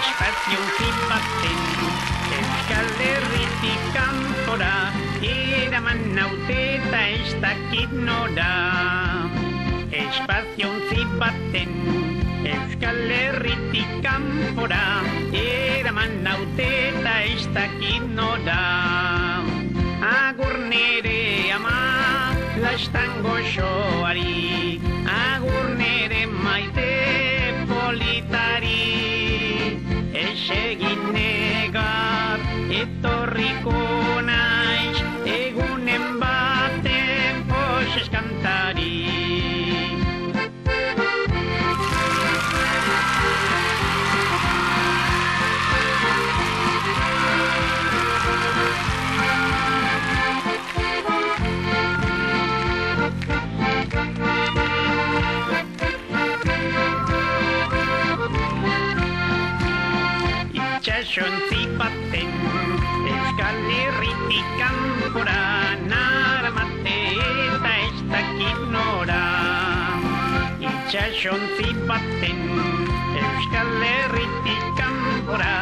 espaziontzi baten, Euskal Herritik kanpora, eraman naute eta ez dakit nora. Espaziontzi baten, Euskal Herritik kanpora, eraman naute eta ez dakit nora. Agur nere ama, lastan goxoari, agur nere maite politari. Esegin negar, etorriko naiz, egunen baten posez kantari. Itxasontzi baten, Euskal Herritik kanpora, naramate eta ez dakit nora. Itxasontzi baten, Euskal Herritik kanpora,